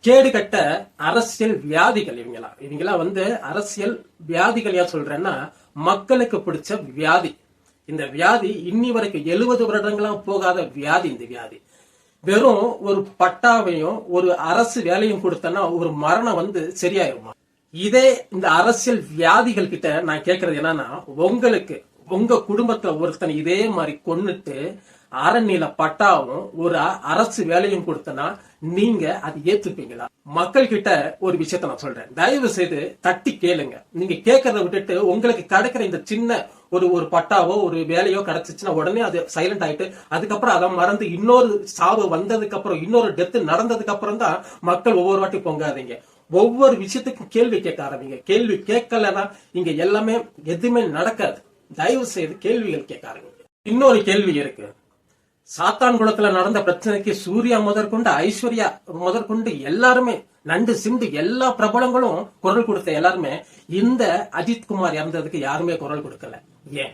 கேடு கட்ட அரசியல் வியாதிகள் இவங்கெல்லாம் அரசியல் வியாதிகள் ஏன் சொல்றேன்னா மக்களுக்கு பிடிச்ச வியாதி. இந்த வியாதி இன்னி வரைக்கும் 70 வருடங்களா போகாத வியாதி. இந்த வியாதி வெறும் ஒரு பட்டாவையும் ஒரு அரசு வேலையும் கொடுத்தனா ஒரு மரணம் சரியாயிருமா? இதே இந்த அரசியல் வியாதிகள் கிட்ட நான் கேட்கறது என்னன்னா, உங்களுக்கு உங்க குடும்பத்துல ஒருத்தன் இதே மாதிரி கொன்னுட்டு அறநில பட்டாவும் ஒரு அரசு வேலையும் கொடுத்தனா நீங்க அது ஏத்துப்பீங்களா? மக்கள் கிட்ட ஒரு விஷயத்த நான் சொல்றேன், தயவு செய்து தட்டி கேளுங்க. நீங்க கேட்கறத விட்டுட்டு உங்களுக்கு கிடைக்கிற இந்த சின்ன ஒரு பட்டாவோ ஒரு வேலையோ கிடைச்சிச்சுன்னா உடனே அது சைலண்ட் ஆயிட்டு அதுக்கப்புறம் அதை மறந்து இன்னொரு சாவு வந்ததுக்கு அப்புறம் இன்னொரு டெத் நடந்ததுக்கு அப்புறம் தான் மக்கள் ஒவ்வொரு வாட்டி பொங்காதீங்க. ஒவ்வொரு விஷயத்துக்கும் கேள்வி கேட்க ஆரம்பிங்க. கேள்வி கேட்கலன்னா இங்க எல்லாமே எதுவுமே நடக்காது. தயவு செய்து கேள்விகள் கேட்க ஆரம்பிங்க. இன்னொரு கேள்வி இருக்கு. சாத்தான் குளத்துல நடந்த பிரச்சனைக்கு சூர்யா முதற்கொண்டு ஐஸ்வர்யா முதற்கொண்டு எல்லாருமே நண்டு சிண்டு எல்லா பிரபலங்களும் குரல் கொடுத்த எல்லாருமே இந்த அஜித்குமார் இறந்ததுக்கு யாருமே குரல் கொடுக்கல. ஏன்?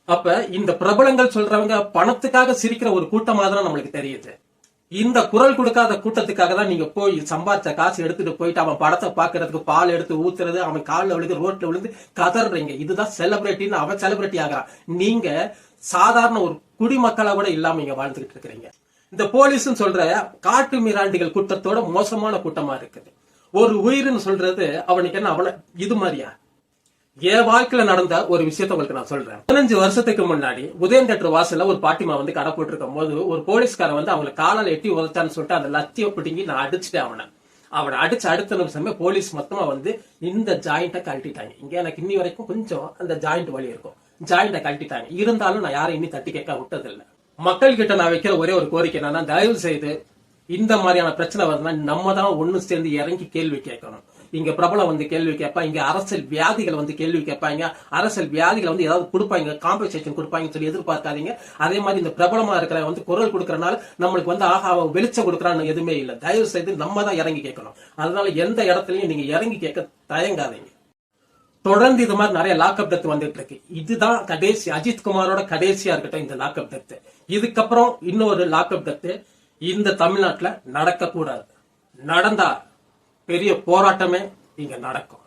அப்ப இந்த பிரபலங்கள் சொல்றவங்க பணத்துக்காக சிரிக்கிற ஒரு கூட்டமா தான் நம்மளுக்கு தெரியுது. இந்த குரல் கொடுக்காத கூட்டத்துக்காக தான் நீங்க போய் சம்பாதிச்ச காசு எடுத்துட்டு போயிட்டு அவன் படத்தை பாக்குறதுக்கு பால் எடுத்து ஊத்துறது, அவன் காலில் விழுந்து ரோட்ல விழுந்து கதறீங்க. இதுதான் செலிபிரிட்டின்னு அவன் செலிபிரிட்டி ஆகிறான். நீங்க சாதாரண ஒரு குடிமக்களா கூட இல்லாம இங்க வாழ்ந்துகிட்டு இருக்கிறீங்க. இந்த போலீஸ் சொல்ற காட்டு மிராண்டிகள் கூட்டத்தோட மோசமான கூட்டமா இருக்குது. ஒரு உயிர்னு சொல்றது அவனுக்கு என்ன அவன இது மாதிரியா? என் வாழ்க்கையில நடந்த ஒரு விஷயத்த உங்களுக்கு நான் சொல்றேன். 15 வருஷத்துக்கு முன்னாடி உதயம் தேட்டர் வாசல்ல ஒரு பாட்டிமா கடை போட்டிருக்கும் போது ஒரு போலீஸ்காரன் அவங்களை காலால எட்டி உதச்சான்னு சொல்லிட்டு அந்த லத்திய பிடிங்கி நான் அடிச்சுட்டேன். அவனை அடிச்சு அடுத்த நிமிஷமே போலீஸ் மொத்தமா இந்த ஜாயிண்ட கழட்டிட்டாங்க. இங்க எனக்கு இன்னி வரைக்கும் கொஞ்சம் அந்த ஜாயிண்ட் வலி இருக்கும். ஜாயிண்ட கழட்டிட்டாங்க. இருந்தாலும் நான் யாரும் இன்னி தட்டி கேட்க விட்டது இல்லை. மக்கள் கிட்ட நான் வைக்கிற ஒரே ஒரு கோரிக்கை என்னன்னா, தயவு செய்து இந்த மாதிரியான பிரச்சனை வருதுன்னா நம்ம தான் ஒண்ணு சேர்ந்து இறங்கி கேள்வி கேட்கணும். இங்க பிரபலம் கேள்வி கேட்பா, இங்க அரசியல் வியாதிகள் கேள்வி கேட்பாங்க. அரசியல் வியாதிகள் ஏதாவது கொடுப்பாங்க, காம்பன்சேஷன் கொடுப்பாங்கன்னு சொல்லி எதிர்பார்க்காதீங்க. அதே மாதிரி இந்த பிரபலமா இருக்கிற குரல் கொடுக்கறனால நம்மளுக்கு ஆஹா வெளிச்சம் கொடுக்கறான்னு எதுவுமே இல்லை. தயவு செய்து நம்ம தான் இறங்கி கேட்கணும். அதனால எந்த இடத்துலயும் நீங்க இறங்கி கேட்க தயங்காதீங்க. தொடர்ந்து இது மாதிரி நிறைய லாக்அப் டெத் வந்துட்டு இருக்கு. இதுதான் கடைசி, அஜித்குமாரோட கடைசியா இருக்கட்டும் இந்த லாக்அப் டெத். இதுக்கப்புறம் இன்னொரு லாக்அப் டெத் இந்த தமிழ்நாட்டுல நடக்க கூடாது. நடந்தா பெரிய போராட்டமே இங்க நடக்கும்.